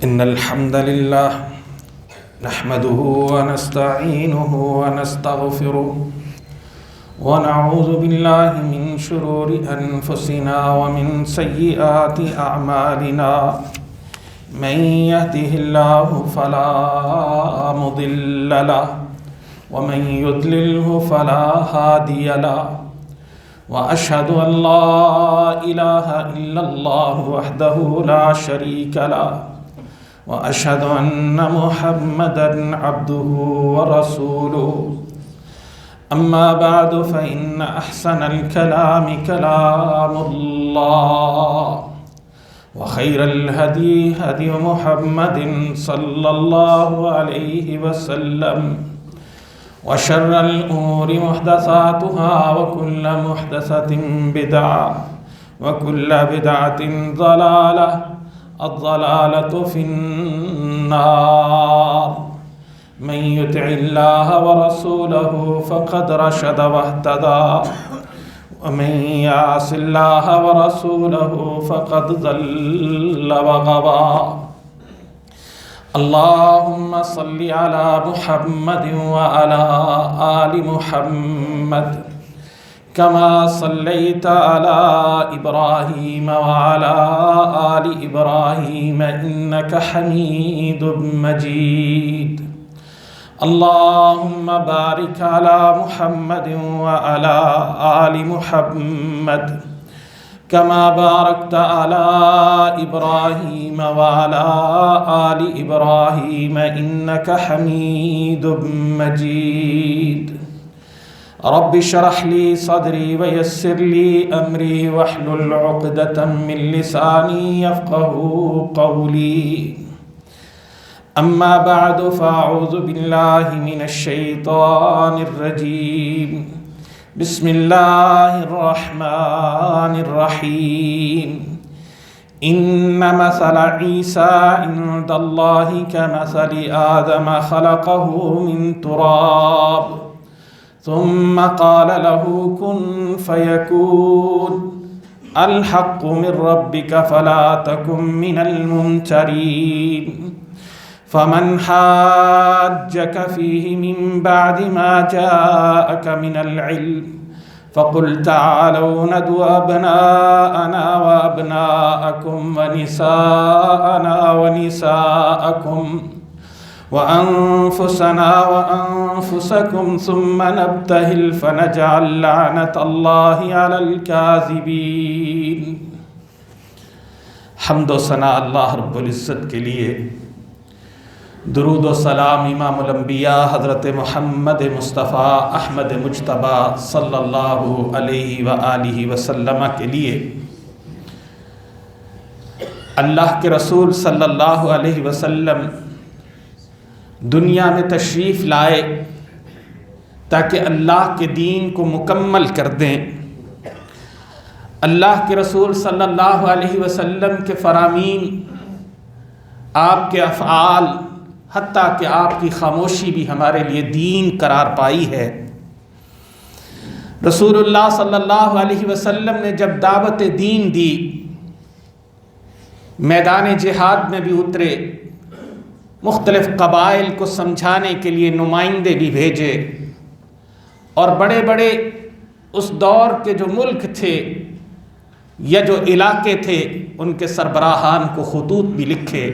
إن الحمد لله نحمده ونستعينه ونستغفره ونعوذ بالله من شرور أنفسنا ومن سيئات أعمالنا من يهده الله فلا مضل له ومن يضلله فلا هادي له وأشهد أن لا إله إلا الله وحده لا شريك له وأشهد أن محمدًا عبده ورسوله أما بعد فإن أحسن الكلام كلام الله وخير الهدي هدي محمد صلى الله عليه وسلم وشر الأمور محدثاتها وكل محدثة بدعة وكل بدعة ضلالة الضلالة في النار من يطع الله ورسوله فقد رشد واهتدى ومن يعص الله ورسوله فقد ضل وغوى اللهم صل على محمد وعلى آل محمد كما صليت على إبراهيم وعلى آل إبراهيم إنك حميد مجيد اللهم بارك على محمد وعلى آل محمد كما باركت على إبراهيم وعلى آل إبراهيم إنك حميد مجيد رب اشرح لي صدري ويسر لي أمري واحلل عقدة من لساني يفقهوا قولي أما بعد فأعوذ بالله من الشيطان الرجيم بسم الله الرحمن الرحيم إن مثل عيسى عند الله كمثل آدم خلقه من تراب ثم قال له كن فيكون الحق من ربك فلا تكن من الممترين فمن حاجك فيه من بعد ما جاءك من العلم فقل تعالوا ندعو أبناءنا وأبناءكم ونساءنا ونساءكم وأنفسنا وأنفسكم ثم نبتهل فنجعل لعنة الله على الكاذبين۔ حمد و ثنا اللہ رب العزت کے لیے، درود و سلام امام الانبیاء حضرت محمد مصطفیٰ احمد مجتبیٰ صلی اللہ علیہ وآلہ وسلم کے لیے۔ اللہ کے رسول صلی اللہ علیہ وسلم دنیا میں تشریف لائے تاکہ اللہ کے دین کو مکمل کر دیں۔ اللہ کے رسول صلی اللہ علیہ وسلم کے فرامین، آپ کے افعال، حتیٰ کہ آپ کی خاموشی بھی ہمارے لیے دین قرار پائی ہے۔ رسول اللہ صلی اللہ علیہ وسلم نے جب دعوت دین دی، میدان جہاد میں بھی اترے، مختلف قبائل کو سمجھانے کے لیے نمائندے بھی بھیجے، اور بڑے بڑے اس دور کے جو ملک تھے یا جو علاقے تھے ان کے سربراہان کو خطوط بھی لکھے۔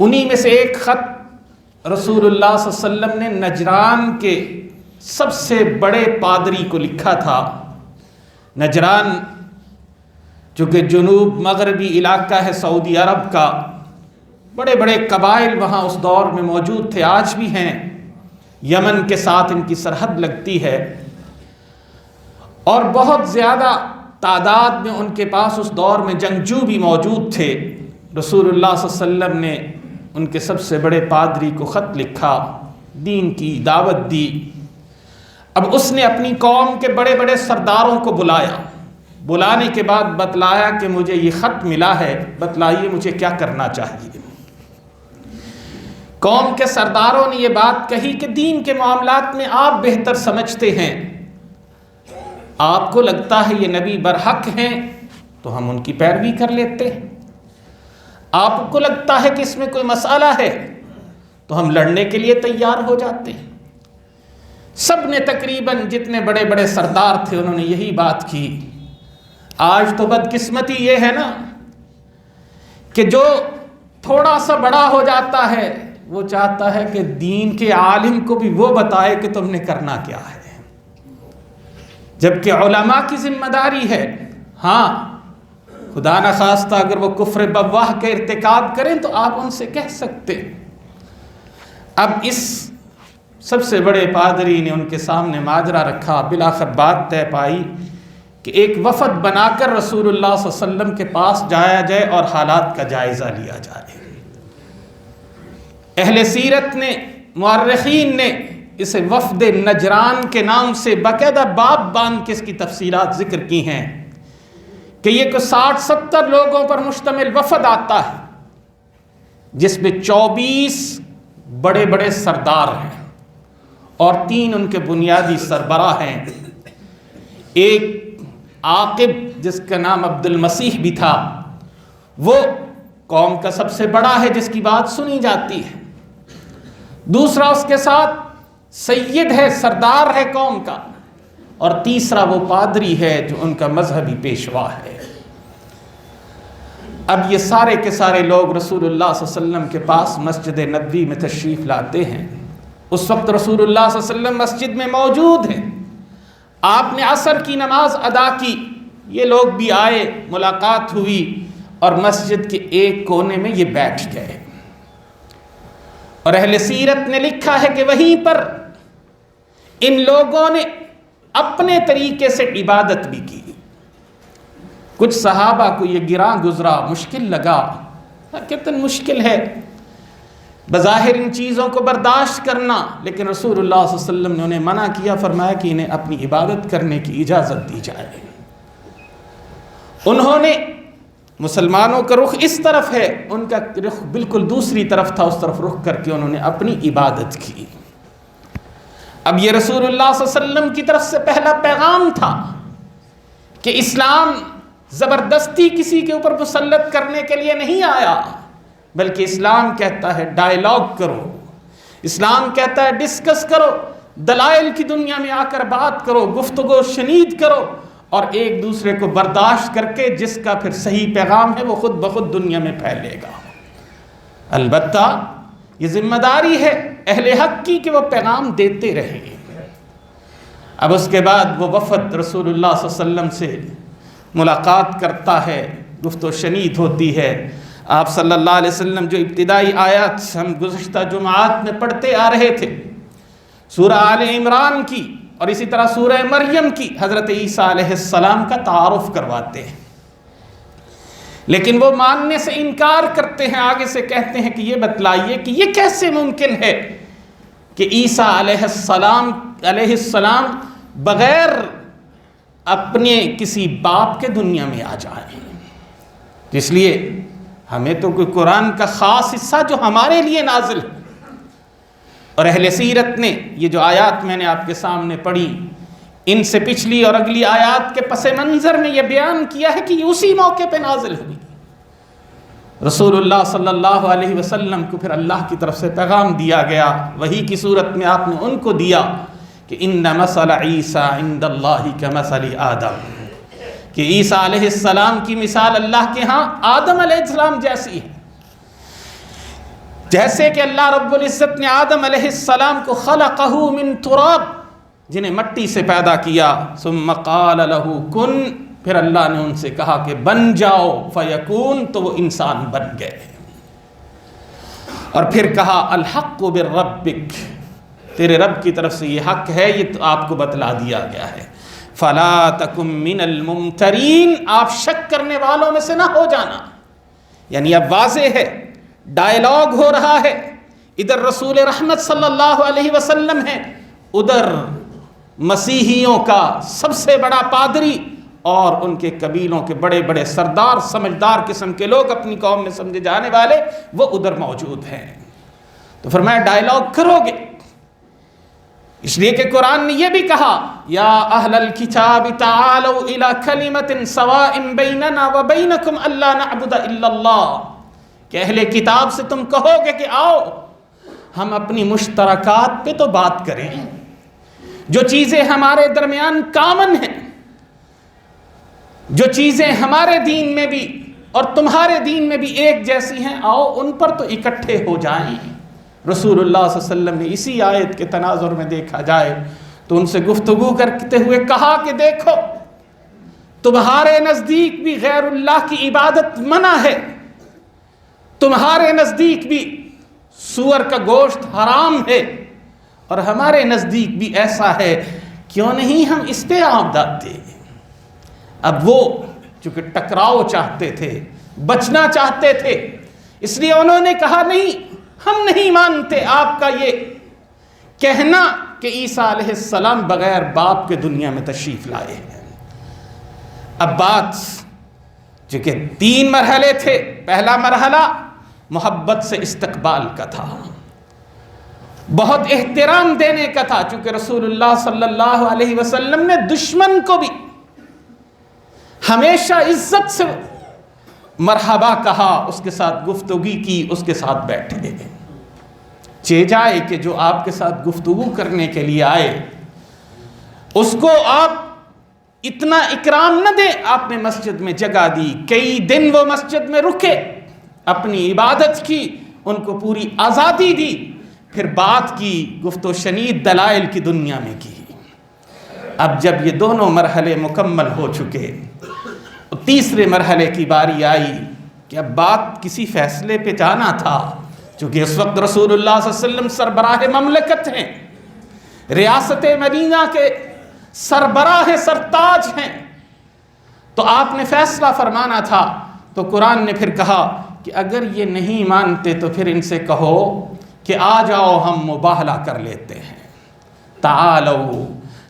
انہی میں سے ایک خط رسول اللہ صلی اللہ علیہ وسلم نے نجران کے سب سے بڑے پادری کو لکھا تھا۔ نجران جو کہ جنوب مغربی علاقہ ہے سعودی عرب کا، بڑے بڑے قبائل وہاں اس دور میں موجود تھے، آج بھی ہیں، یمن کے ساتھ ان کی سرحد لگتی ہے، اور بہت زیادہ تعداد میں ان کے پاس اس دور میں جنگجو بھی موجود تھے۔ رسول اللہ صلی اللہ علیہ وسلم نے ان کے سب سے بڑے پادری کو خط لکھا، دین کی دعوت دی۔ اب اس نے اپنی قوم کے بڑے بڑے سرداروں کو بلایا، بلانے کے بعد بتلایا کہ مجھے یہ خط ملا ہے، بتلائیے مجھے کیا کرنا چاہیے۔ قوم کے سرداروں نے یہ بات کہی کہ دین کے معاملات میں آپ بہتر سمجھتے ہیں، آپ کو لگتا ہے یہ نبی برحق ہیں تو ہم ان کی پیروی کر لیتے ہیں۔ آپ کو لگتا ہے کہ اس میں کوئی مسئلہ ہے تو ہم لڑنے کے لیے تیار ہو جاتے ہیں۔ سب نے تقریباً جتنے بڑے بڑے سردار تھے انہوں نے یہی بات کی۔ آج تو بدقسمتی یہ ہے نا کہ جو تھوڑا سا بڑا ہو جاتا ہے وہ چاہتا ہے کہ دین کے عالم کو بھی وہ بتائے کہ تم نے کرنا کیا ہے، جبکہ علماء کی ذمہ داری ہے۔ ہاں خدا نخواستہ اگر وہ کفر بواہ کا ارتکاب کریں تو آپ ان سے کہہ سکتے۔ اب اس سب سے بڑے پادری نے ان کے سامنے ماجرا رکھا، بالآخر بات طے پائی کہ ایک وفد بنا کر رسول اللہ صلی اللہ علیہ وسلم کے پاس جایا جائے اور حالات کا جائزہ لیا جائے۔ اہل سیرت نے، مورخین نے اسے وفد نجران کے نام سے باقاعدہ باب باندھ کے اس کی تفصیلات ذکر کی ہیں کہ یہ کوئی 60-70 لوگوں پر مشتمل وفد آتا ہے، جس میں 24 بڑے بڑے سردار ہیں اور 3 ان کے بنیادی سربراہ ہیں۔ ایک عاقب جس کا نام عبد المسیح بھی تھا، وہ قوم کا سب سے بڑا ہے جس کی بات سنی جاتی ہے۔ دوسرا اس کے ساتھ سید ہے، سردار ہے قوم کا، اور تیسرا وہ پادری ہے جو ان کا مذہبی پیشوا ہے۔ اب یہ سارے کے سارے لوگ رسول اللہ صلی اللہ علیہ وسلم کے پاس مسجد نبوی میں تشریف لاتے ہیں۔ اس وقت رسول اللہ صلی اللہ علیہ وسلم مسجد میں موجود ہیں۔ آپ نے عصر کی نماز ادا کی، یہ لوگ بھی آئے، ملاقات ہوئی اور مسجد کے ایک کونے میں یہ بیٹھ گئے۔ اور اہل سیرت نے لکھا ہے کہ وہیں پر ان لوگوں نے اپنے طریقے سے عبادت بھی کی۔ کچھ صحابہ کو یہ گراں گزرا، مشکل لگا، کتنا مشکل ہے بظاہر ان چیزوں کو برداشت کرنا، لیکن رسول اللہ صلی اللہ علیہ وسلم نے انہیں منع کیا، فرمایا کہ انہیں اپنی عبادت کرنے کی اجازت دی جائے۔ انہوں نے، مسلمانوں کا رخ اس طرف ہے، ان کا رخ بالکل دوسری طرف تھا، اس طرف رخ کر کے انہوں نے اپنی عبادت کی۔ اب یہ رسول اللہ صلی اللہ علیہ وسلم کی طرف سے پہلا پیغام تھا کہ اسلام زبردستی کسی کے اوپر مسلط کرنے کے لیے نہیں آیا، بلکہ اسلام کہتا ہے ڈائیلاگ کرو، اسلام کہتا ہے ڈسکس کرو، دلائل کی دنیا میں آ کر بات کرو، گفتگو شنید کرو، اور ایک دوسرے کو برداشت کر کے جس کا پھر صحیح پیغام ہے وہ خود بخود دنیا میں پھیلے گا۔ البتہ یہ ذمہ داری ہے اہل حق کی کہ وہ پیغام دیتے رہیں۔ اب اس کے بعد وہ وفد رسول اللہ صلی اللہ علیہ وسلم سے ملاقات کرتا ہے، گفت و شنید ہوتی ہے۔ آپ صلی اللہ علیہ وسلم جو ابتدائی آیات ہم گزشتہ جمعات میں پڑھتے آ رہے تھے، سورہ آل عمران کی اور اسی طرح سورہ مریم کی، حضرت عیسیٰ علیہ السلام کا تعارف کرواتے ہیں، لیکن وہ ماننے سے انکار کرتے ہیں۔ آگے سے کہتے ہیں کہ یہ بتلائیے کہ یہ کیسے ممکن ہے کہ عیسیٰ علیہ السلام بغیر اپنے کسی باپ کے دنیا میں آ جائیں۔ اس لیے ہمیں تو کوئی قرآن کا خاص حصہ جو ہمارے لیے نازل ہے، اور اہل سیرت نے یہ جو آیات میں نے آپ کے سامنے پڑھی، ان سے پچھلی اور اگلی آیات کے پس منظر میں یہ بیان کیا ہے کہ یہ اسی موقع پہ نازل ہوئی۔ رسول اللہ صلی اللہ علیہ وسلم کو پھر اللہ کی طرف سے پیغام دیا گیا، وحی کی صورت میں آپ نے ان کو دیا کہ ان مثل عیسیٰ عند اللہ کمثل آدم، کہ عیسیٰ علیہ السلام کی مثال اللہ کے ہاں آدم علیہ السلام جیسی ہے۔ جیسے کہ اللہ رب العزت نے آدم علیہ السلام کو خلقہ من تراب، جنہیں مٹی سے پیدا کیا، ثم قال له کن، پھر اللہ نے ان سے کہا کہ بن جاؤ، فیکون، تو وہ انسان بن گئے۔ اور پھر کہا الحق بربک، تیرے رب کی طرف سے یہ حق ہے، یہ تو آپ کو بتلا دیا گیا ہے۔ فلا تکن من الممترین، آپ شک کرنے والوں میں سے نہ ہو جانا۔ یعنی اب واضح ہے، ڈائیلاگ ہو رہا ہے، ادھر رسول رحمت صلی اللہ علیہ وسلم ہے، ادھر مسیحیوں کا سب سے بڑا پادری اور ان کے قبیلوں کے بڑے بڑے سردار، سمجھدار قسم کے لوگ، اپنی قوم میں سمجھے جانے والے، وہ ادھر موجود ہیں۔ تو فرمایا ڈائیلاگ کرو گے، اس لیے کہ قرآن نے یہ بھی کہا یا اہل الکتاب تعالوا الی کلمۃ سواء بیننا وبینکم الا نعبد الا اللہ، کہ اہل کتاب سے تم کہو گے کہ آؤ ہم اپنی مشترکات پہ تو بات کریں، جو چیزیں ہمارے درمیان کامن ہیں، جو چیزیں ہمارے دین میں بھی اور تمہارے دین میں بھی ایک جیسی ہیں، آؤ ان پر تو اکٹھے ہو جائیں۔ رسول اللہ صلی اللہ علیہ وسلم نے اسی آیت کے تناظر میں دیکھا جائے تو ان سے گفتگو کرتے ہوئے کہا کہ دیکھو تمہارے نزدیک بھی غیر اللہ کی عبادت منع ہے، تمہارے نزدیک بھی سور کا گوشت حرام ہے، اور ہمارے نزدیک بھی ایسا ہے، کیوں نہیں ہم اس پہ آپ ڈالتے۔ اب وہ چونکہ ٹکراؤ چاہتے تھے، بچنا چاہتے تھے، اس لیے انہوں نے کہا نہیں، ہم نہیں مانتے آپ کا یہ کہنا کہ عیسیٰ علیہ السلام بغیر باپ کے دنیا میں تشریف لائے ہیں۔ اب بات چونکہ 3 مرحلے تھے، پہلا مرحلہ محبت سے استقبال کا تھا، بہت احترام دینے کا تھا، چونکہ رسول اللہ صلی اللہ علیہ وسلم نے دشمن کو بھی ہمیشہ عزت سے مرحبا کہا، اس کے ساتھ گفتگو کی، اس کے ساتھ بیٹھے۔ چہ جائے کہ جو آپ کے ساتھ گفتگو کرنے کے لیے آئے اس کو آپ اتنا اکرام نہ دیں، آپ نے مسجد میں جگہ دی، کئی دن وہ مسجد میں رکے، اپنی عبادت کی، ان کو پوری آزادی دی، پھر بات کی، گفت و شنید دلائل کی دنیا میں کی۔ اب جب یہ دونوں مرحلے مکمل ہو چکے، تیسرے مرحلے کی باری آئی کہ اب بات کسی فیصلے پہ جانا تھا، چونکہ اس وقت رسول اللہ صلی اللہ علیہ وسلم سربراہ مملکت ہیں، ریاست مدینہ کے سربراہ سرتاج ہیں، تو آپ نے فیصلہ فرمانا تھا۔ تو قرآن نے پھر کہا کہ اگر یہ نہیں مانتے تو پھر ان سے کہو کہ آ جاؤ ہم مباہلہ کر لیتے ہیں، تعالوا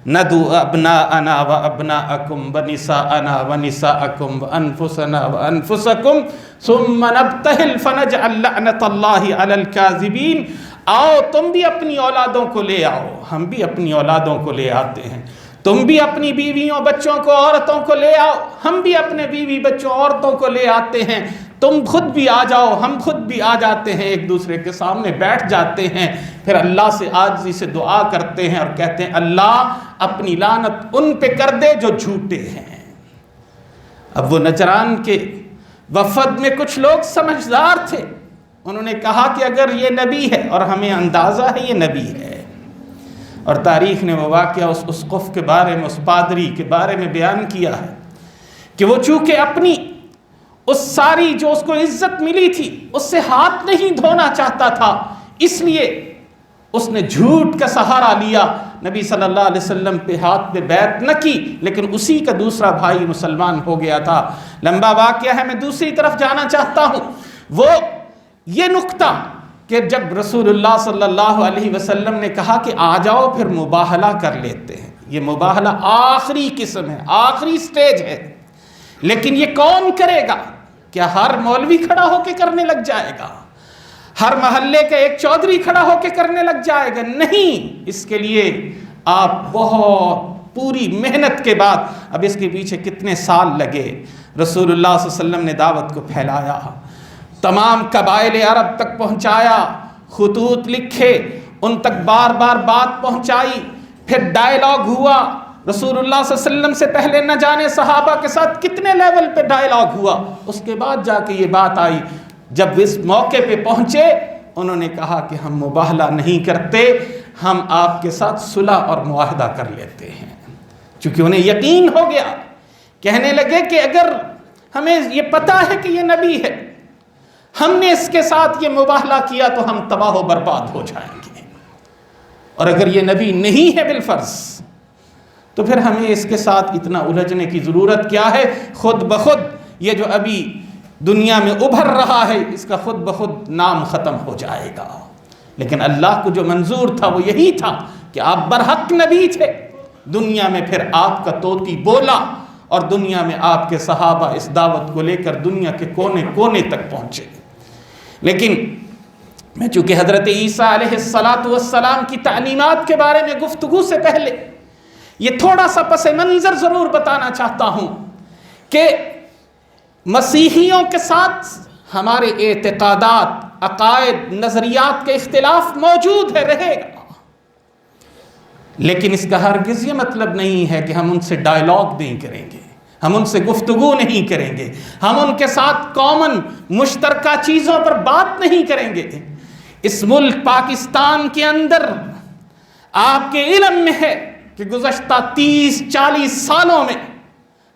ندعو ابناءنا وابناءکم ونساءنا ونساءکم وانفسنا وانفسکم ثم نبتہل فنجعل لعنت اللہ علی الکاذبین۔ آؤ تم بھی اپنی اولادوں کو لے آؤ، ہم بھی اپنی اولادوں کو لے آتے ہیں، تم بھی اپنی بیویوں بچوں کو عورتوں کو لے آؤ، ہم بھی اپنے بیوی بچوں عورتوں کو لے آتے ہیں، تم خود بھی آ جاؤ، ہم خود بھی آ جاتے ہیں، ایک دوسرے کے سامنے بیٹھ جاتے ہیں، پھر اللہ سے عاجزی سے دعا کرتے ہیں اور کہتے ہیں اللہ اپنی لعنت ان پہ کر دے جو جھوٹے ہیں۔ اب وہ نجران کے وفد میں کچھ لوگ سمجھدار تھے، انہوں نے کہا کہ اگر یہ نبی ہے اور ہمیں اندازہ ہے یہ نبی ہے، اور تاریخ نے وہ واقعہ اس اسقف کے بارے میں، اس پادری کے بارے میں بیان کیا ہے کہ وہ چونکہ اپنی اس ساری جو اس کو عزت ملی تھی اس سے ہاتھ نہیں دھونا چاہتا تھا، اس لیے اس نے جھوٹ کا سہارا لیا، نبی صلی اللہ علیہ وسلم پہ ہاتھ پہ بیعت نہ کی، لیکن اسی کا دوسرا بھائی مسلمان ہو گیا تھا۔ لمبا واقعہ ہے، میں دوسری طرف جانا چاہتا ہوں، وہ یہ نقطہ کہ جب رسول اللہ صلی اللہ علیہ وسلم نے کہا کہ آ جاؤ پھر مباہلہ کر لیتے ہیں، یہ مباہلہ آخری قسم ہے، آخری سٹیج ہے، لیکن یہ کون کرے گا؟ کیا ہر مولوی کھڑا ہو کے کرنے لگ جائے گا؟ ہر محلے کا ایک چودھری کھڑا ہو کے کرنے لگ جائے گا؟ نہیں، اس کے لیے آپ بہت پوری محنت کے بعد، اب اس کے پیچھے کتنے سال لگے، رسول اللہ صلی اللہ علیہ وسلم نے دعوت کو پھیلایا، تمام قبائل عرب تک پہنچایا، خطوط لکھے، ان تک بار بار بات پہنچائی، پھر ڈائیلاگ ہوا، رسول اللہ صلی اللہ علیہ وسلم سے پہلے نہ جانے صحابہ کے ساتھ کتنے لیول پہ ڈائیلاگ ہوا، اس کے بعد جا کے یہ بات آئی۔ جب اس موقع پہ پہنچے انہوں نے کہا کہ ہم مباہلہ نہیں کرتے، ہم آپ کے ساتھ صلح اور معاہدہ کر لیتے ہیں، چونکہ انہیں یقین ہو گیا، کہنے لگے کہ اگر ہمیں یہ پتہ ہے کہ یہ نبی ہے، ہم نے اس کے ساتھ یہ مباہلہ کیا تو ہم تباہ و برباد ہو جائیں گے، اور اگر یہ نبی نہیں ہے بالفرض تو پھر ہمیں اس کے ساتھ اتنا الجھنے کی ضرورت کیا ہے، خود بخود یہ جو ابھی دنیا میں ابھر رہا ہے اس کا خود بخود نام ختم ہو جائے گا۔ لیکن اللہ کو جو منظور تھا وہ یہی تھا کہ آپ برحق نبی تھے، دنیا میں پھر آپ کا طوطی بولا، اور دنیا میں آپ کے صحابہ اس دعوت کو لے کر دنیا کے کونے کونے تک پہنچے۔ لیکن میں چونکہ حضرت عیسیٰ علیہ السلام کی تعلیمات کے بارے میں گفتگو سے پہلے یہ تھوڑا سا پس منظر ضرور بتانا چاہتا ہوں کہ مسیحیوں کے ساتھ ہمارے اعتقادات، عقائد، نظریات کے اختلاف موجود ہے، رہے گا، لیکن اس کا ہرگز یہ مطلب نہیں ہے کہ ہم ان سے ڈائلاگ نہیں کریں گے، ہم ان سے گفتگو نہیں کریں گے، ہم ان کے ساتھ کامن مشترکہ چیزوں پر بات نہیں کریں گے۔ اس ملک پاکستان کے اندر آپ کے علم میں ہے کہ گزشتہ 30-40 سالوں میں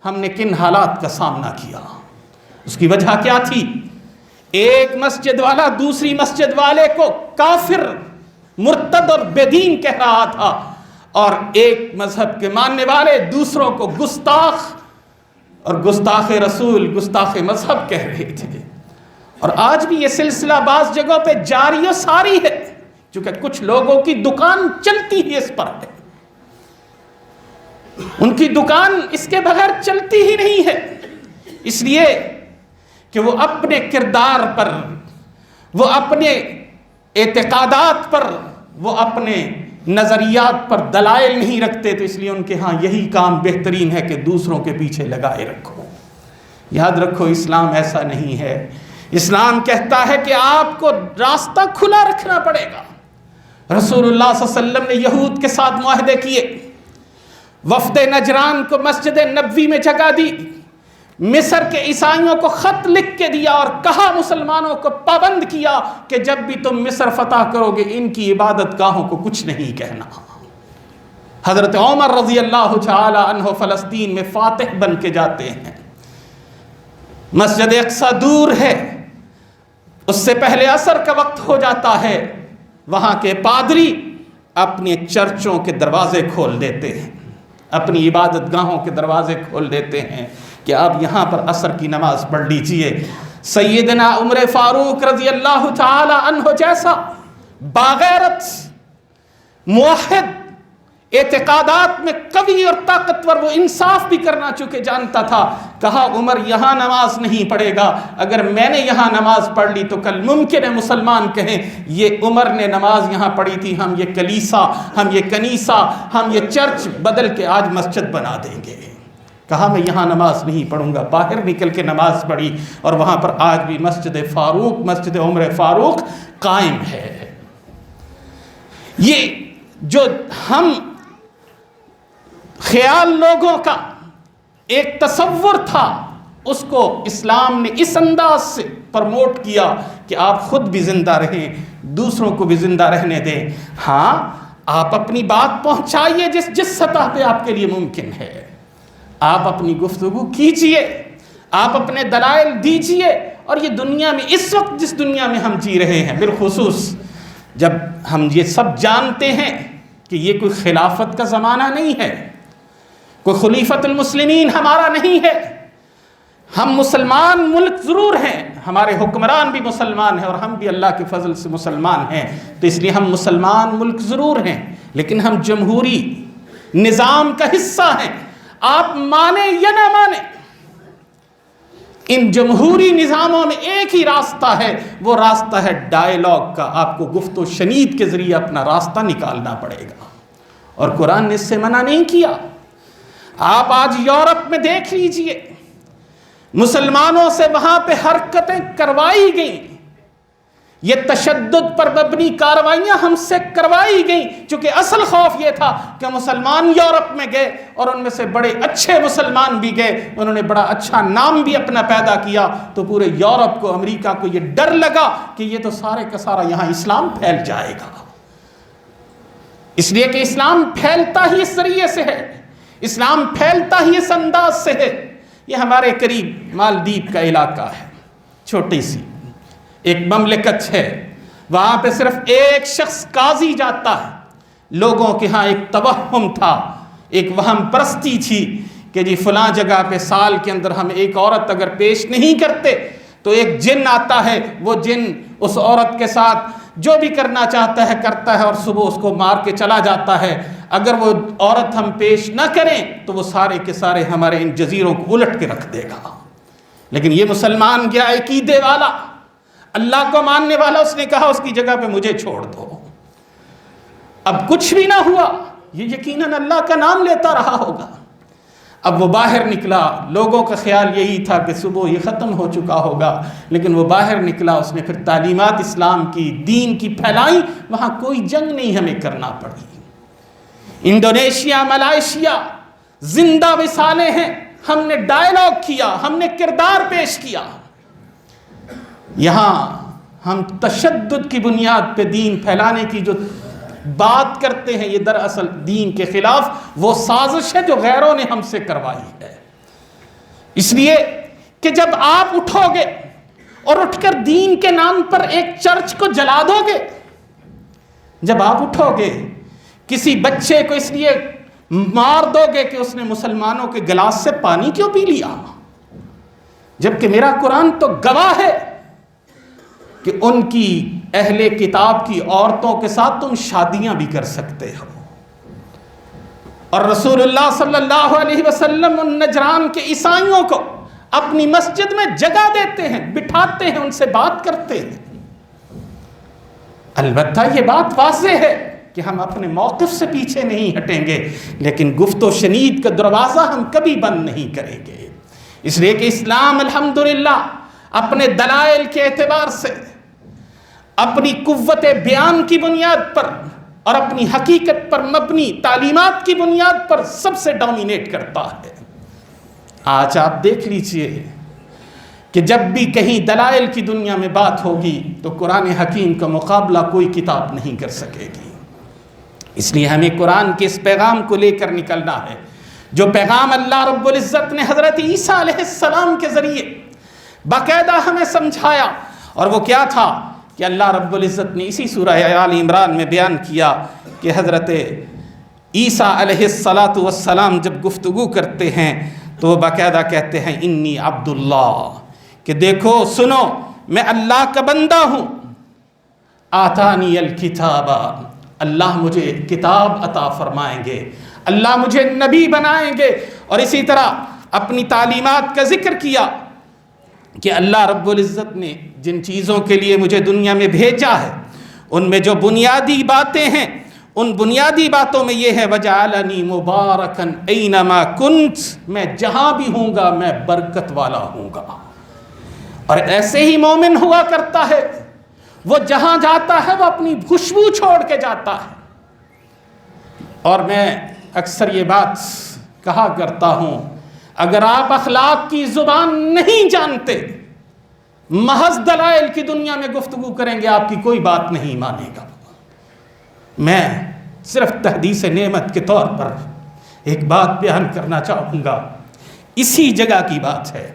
ہم نے کن حالات کا سامنا کیا۔ اس کی وجہ کیا تھی؟ ایک مسجد والا دوسری مسجد والے کو کافر، مرتد اور بے دین کہہ رہا تھا، اور ایک مذہب کے ماننے والے دوسروں کو گستاخ اور گستاخ رسول، گستاخ مذہب کہہ رہے تھے۔ اور آج بھی یہ سلسلہ بعض جگہوں پہ جاری و ساری ہے، چونکہ کچھ لوگوں کی دکان چلتی ہی اس پر ہے، ان کی دکان اس کے بغیر چلتی ہی نہیں ہے، اس لیے کہ وہ اپنے کردار پر، وہ اپنے اعتقادات پر، وہ اپنے نظریات پر دلائل نہیں رکھتے، تو اس لیے ان کے ہاں یہی کام بہترین ہے کہ دوسروں کے پیچھے لگائے رکھو۔ یاد رکھو، اسلام ایسا نہیں ہے۔ اسلام کہتا ہے کہ آپ کو راستہ کھلا رکھنا پڑے گا۔ رسول اللہ صلی اللہ علیہ وسلم نے یہود کے ساتھ معاہدے کیے، وفد نجران کو مسجد نبوی میں جگہ دی، مصر کے عیسائیوں کو خط لکھ کے دیا اور کہا، مسلمانوں کو پابند کیا کہ جب بھی تم مصر فتح کرو گے ان کی عبادت گاہوں کو کچھ نہیں کہنا۔ حضرت عمر رضی اللہ تعالی عنہ فلسطین میں فاتح بن کے جاتے ہیں، مسجد اقصی دور ہے، اس سے پہلے عصر کا وقت ہو جاتا ہے، وہاں کے پادری اپنے چرچوں کے دروازے کھول دیتے ہیں، اپنی عبادت گاہوں کے دروازے کھول دیتے ہیں کہ آپ یہاں پر عصر کی نماز پڑھ لیجئے۔ سیدنا عمر فاروق رضی اللہ تعالی عنہ جیسا باغیرت، موحد، اعتقادات میں قوی اور طاقتور، وہ انصاف بھی کرنا چونکہ جانتا تھا، کہا عمر یہاں نماز نہیں پڑھے گا، اگر میں نے یہاں نماز پڑھ لی تو کل ممکن ہے مسلمان کہیں یہ عمر نے نماز یہاں پڑھی تھی، ہم یہ کلیسا، ہم یہ کنیسا، ہم یہ چرچ بدل کے آج مسجد بنا دیں گے۔ کہا میں یہاں نماز نہیں پڑھوں گا، باہر نکل کے نماز پڑھی، اور وہاں پر آج بھی مسجد فاروق، مسجد عمر فاروق قائم ہے۔ یہ جو ہم خیال لوگوں کا ایک تصور تھا، اس کو اسلام نے اس انداز سے پرموٹ کیا کہ آپ خود بھی زندہ رہیں، دوسروں کو بھی زندہ رہنے دیں۔ ہاں، آپ اپنی بات پہنچائیے جس سطح پہ آپ کے لیے ممکن ہے، آپ اپنی گفتگو کیجئے، آپ اپنے دلائل دیجئے، اور یہ دنیا میں اس وقت جس دنیا میں ہم جی رہے ہیں، بالخصوص جب ہم یہ سب جانتے ہیں کہ یہ کوئی خلافت کا زمانہ نہیں ہے، کوئی خلیفۃ المسلمین ہمارا نہیں ہے، ہم مسلمان ملک ضرور ہیں، ہمارے حکمران بھی مسلمان ہیں اور ہم بھی اللہ کے فضل سے مسلمان ہیں، تو اس لیے ہم مسلمان ملک ضرور ہیں، لیکن ہم جمہوری نظام کا حصہ ہیں۔ آپ مانیں یا نہ مانیں، ان جمہوری نظاموں میں ایک ہی راستہ ہے، وہ راستہ ہے ڈائیلاگ کا۔ آپ کو گفت و شنید کے ذریعے اپنا راستہ نکالنا پڑے گا، اور قرآن نے اس سے منع نہیں کیا۔ آپ آج یورپ میں دیکھ لیجئے، مسلمانوں سے وہاں پہ حرکتیں کروائی گئیں، یہ تشدد پر مبنی کارروائیاں ہم سے کروائی گئیں، چونکہ اصل خوف یہ تھا کہ مسلمان یورپ میں گئے اور ان میں سے بڑے اچھے مسلمان بھی گئے، انہوں نے بڑا اچھا نام بھی اپنا پیدا کیا، تو پورے یورپ کو، امریکہ کو یہ ڈر لگا کہ یہ تو سارے کا سارا یہاں اسلام پھیل جائے گا، اس لیے کہ اسلام پھیلتا ہی اس ذریعے سے ہے، اسلام پھیلتا ہی اس انداز سے ہے۔ یہ ہمارے قریب مالدیپ کا علاقہ ہے، چھوٹی سی ایک مملکت ہے، وہاں پہ صرف ایک شخص قاضی جاتا ہے۔ لوگوں کے ہاں ایک توہم تھا، ایک وہم پرستی تھی کہ جی فلاں جگہ پہ سال کے اندر ہم ایک عورت اگر پیش نہیں کرتے تو ایک جن آتا ہے، وہ جن اس عورت کے ساتھ جو بھی کرنا چاہتا ہے کرتا ہے اور صبح اس کو مار کے چلا جاتا ہے۔ اگر وہ عورت ہم پیش نہ کریں تو وہ سارے کے سارے ہمارے ان جزیروں کو الٹ کے رکھ دے گا۔ لیکن یہ مسلمان گیا عقیدے والا، اللہ کو ماننے والا، اس نے کہا اس کی جگہ پہ مجھے چھوڑ دو۔ اب کچھ بھی نہ ہوا، یہ یقیناً اللہ کا نام لیتا رہا ہوگا۔ اب وہ باہر نکلا، لوگوں کا خیال یہی تھا کہ صبح یہ ختم ہو چکا ہوگا، لیکن وہ باہر نکلا، اس نے پھر تعلیمات اسلام کی، دین کی پھیلائی، وہاں کوئی جنگ نہیں ہمیں کرنا پڑی۔ انڈونیشیا، ملائیشیا زندہ مثالیں ہیں، ہم نے ڈائیلاگ کیا، ہم نے کردار پیش کیا۔ یہاں ہم تشدد کی بنیاد پہ دین پھیلانے کی جو بات کرتے ہیں، یہ دراصل دین کے خلاف وہ سازش ہے جو غیروں نے ہم سے کروائی ہے۔ اس لیے کہ جب آپ اٹھو گے اور اٹھ کر دین کے نام پر ایک چرچ کو جلا دو گے، جب آپ اٹھو گے کسی بچے کو اس لیے مار دو گے کہ اس نے مسلمانوں کے گلاس سے پانی کیوں پی لیا، جبکہ میرا قرآن تو گواہ ہے کہ ان کی اہل کتاب کی عورتوں کے ساتھ تم شادیاں بھی کر سکتے ہو، اور رسول اللہ صلی اللہ علیہ وسلم ان نجران کے عیسائیوں کو اپنی مسجد میں جگہ دیتے ہیں، بٹھاتے ہیں، ان سے بات کرتے ہیں۔ البتہ یہ بات واضح ہے کہ ہم اپنے موقف سے پیچھے نہیں ہٹیں گے، لیکن گفت و شنید کا دروازہ ہم کبھی بند نہیں کریں گے، اس لیے کہ اسلام الحمدللہ اپنے دلائل کے اعتبار سے، اپنی قوت بیان کی بنیاد پر اور اپنی حقیقت پر مبنی تعلیمات کی بنیاد پر سب سے ڈومینیٹ کرتا ہے۔ آج آپ دیکھ لیجئے کہ جب بھی کہیں دلائل کی دنیا میں بات ہوگی تو قرآن حکیم کا مقابلہ کوئی کتاب نہیں کر سکے گی۔ اس لیے ہمیں قرآن کے اس پیغام کو لے کر نکلنا ہے، جو پیغام اللہ رب العزت نے حضرت عیسیٰ علیہ السلام کے ذریعے باقاعدہ ہمیں سمجھایا، اور وہ کیا تھا کہ اللہ رب العزت نے اسی سورہ آل عمران میں بیان کیا کہ حضرت عیسیٰ علیہ السلام جب گفتگو کرتے ہیں تو وہ باقاعدہ کہتے ہیں انی عبداللہ، کہ دیکھو سنو میں اللہ کا بندہ ہوں، آتانی الکتاب، اللہ مجھے کتاب عطا فرمائیں گے، اللہ مجھے نبی بنائیں گے، اور اسی طرح اپنی تعلیمات کا ذکر کیا کہ اللہ رب العزت نے جن چیزوں کے لیے مجھے دنیا میں بھیجا ہے ان میں جو بنیادی باتیں ہیں، ان بنیادی باتوں میں یہ ہے وَجَعَلَنِي مُبَارَكًا أَيْنَمَا كُنْتَ، میں جہاں بھی ہوں گا میں برکت والا ہوں گا۔ اور ایسے ہی مومن ہوا کرتا ہے، وہ جہاں جاتا ہے وہ اپنی خوشبو چھوڑ کے جاتا ہے۔ اور میں اکثر یہ بات کہا کرتا ہوں، اگر آپ اخلاق کی زبان نہیں جانتے، محض دلائل کی دنیا میں گفتگو کریں گے، آپ کی کوئی بات نہیں مانے گا۔ میں صرف تحدیث نعمت کے طور پر ایک بات بیان کرنا چاہوں گا، اسی جگہ کی بات ہے۔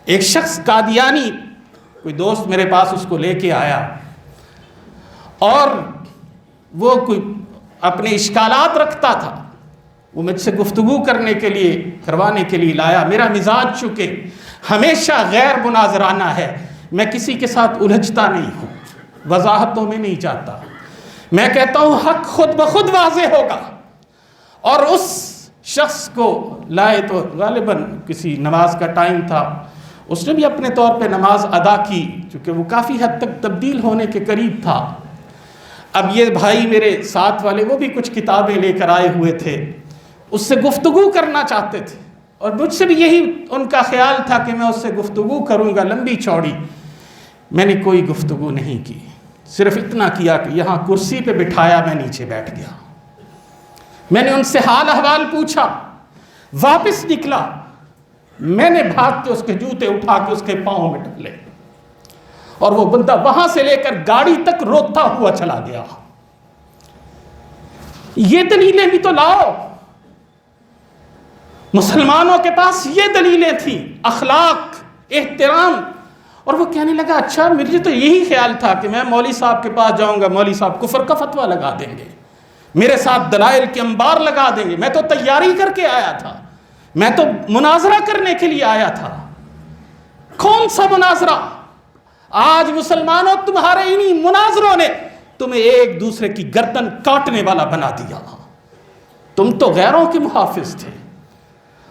ایک شخص قادیانی، کوئی دوست میرے پاس اس کو لے کے آیا، اور وہ کوئی اپنے اشکالات رکھتا تھا، وہ مجھ سے گفتگو کرنے کے لیے، کروانے کے لیے لایا۔ میرا مزاج چونکہ ہمیشہ غیر مناظرانہ ہے، میں کسی کے ساتھ الجھتا نہیں ہوں، وضاحتوں میں نہیں جاتا، میں کہتا ہوں حق خود بخود واضح ہوگا۔ اور اس شخص کو لائے تو غالباً کسی نماز کا ٹائم تھا، اس نے بھی اپنے طور پہ نماز ادا کی، چونکہ وہ کافی حد تک تبدیل ہونے کے قریب تھا۔ اب یہ بھائی میرے ساتھ والے وہ بھی کچھ کتابیں لے کر آئے ہوئے تھے، اس سے گفتگو کرنا چاہتے تھے، اور مجھ سے بھی یہی ان کا خیال تھا کہ میں اس سے گفتگو کروں گا لمبی چوڑی۔ میں نے کوئی گفتگو نہیں کی، صرف اتنا کیا کہ یہاں کرسی پہ بٹھایا، میں نیچے بیٹھ گیا۔ میں نے ان سے حال احوال پوچھا، واپس نکلا، میں نے بھاگ کے اس کے جوتے اٹھا کے اس کے پاؤں میں ڈالے، اور وہ بندہ وہاں سے لے کر گاڑی تک روتا ہوا چلا گیا۔ یہ دلیلیں بھی تو لاؤ، مسلمانوں کے پاس یہ دلیلیں تھیں، اخلاق، احترام۔ اور وہ کہنے لگا اچھا مجھے تو یہی خیال تھا کہ میں مولوی صاحب کے پاس جاؤں گا، مولوی صاحب کفر کا فتویٰ لگا دیں گے، میرے ساتھ دلائل کے انبار لگا دیں گے، میں تو تیاری کر کے آیا تھا، میں تو مناظرہ کرنے کے لیے آیا تھا۔ کون سا مناظرہ؟ آج مسلمانوں تمہارے انہی مناظروں نے تمہیں ایک دوسرے کی گردن کاٹنے والا بنا دیا۔ تم تو غیروں کے محافظ تھے،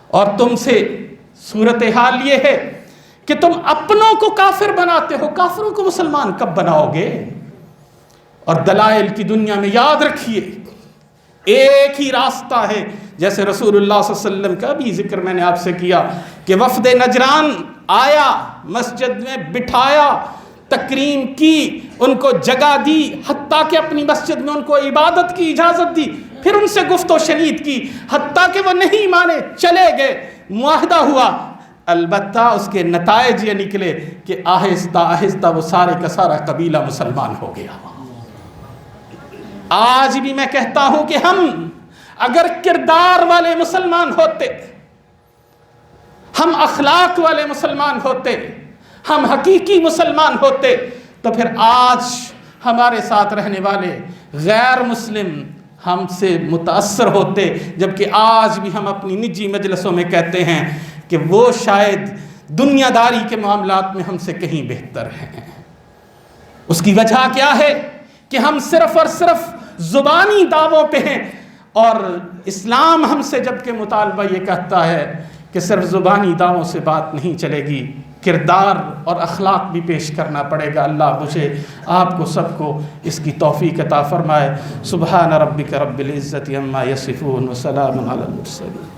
اور تم سے صورتحال یہ ہے کہ تم اپنوں کو کافر بناتے ہو، کافروں کو مسلمان کب بناؤ گے؟ اور دلائل کی دنیا میں یاد رکھیے، ایک ہی راستہ ہے. جیسے رسول اللہ صلی اللہ علیہ وسلم کا بھی ذکر میں نے آپ سے کیا کہ وفد نجران آیا، مسجد میں بٹھایا، تکریم کی، ان کو جگہ دی، حتیٰ کہ اپنی مسجد میں ان کو عبادت کی اجازت دی، پھر ان سے گفت و شنید کی، حتیٰ کہ وہ نہیں مانے، چلے گئے، معاہدہ ہوا. البتہ اس کے نتائج یہ نکلے کہ آہستہ آہستہ وہ سارے کا سارا قبیلہ مسلمان ہو گیا. آج بھی میں کہتا ہوں کہ ہم اگر کردار والے مسلمان ہوتے، ہم اخلاق والے مسلمان ہوتے، ہم حقیقی مسلمان ہوتے، تو پھر آج ہمارے ساتھ رہنے والے غیر مسلم ہم سے متاثر ہوتے. جبکہ آج بھی ہم اپنی نجی مجلسوں میں کہتے ہیں کہ وہ شاید دنیا داری کے معاملات میں ہم سے کہیں بہتر ہیں. اس کی وجہ کیا ہے کہ ہم صرف اور صرف زبانی دعووں پہ ہیں، اور اسلام ہم سے جبکہ مطالبہ یہ کہتا ہے کہ صرف زبانی دعووں سے بات نہیں چلے گی، کردار اور اخلاق بھی پیش کرنا پڑے گا. اللہ مجھے آپ کو سب کو اس کی توفیق عطا فرمائے. سبحان ربک رب العزت عما یصفون وسلام علی المرسلین.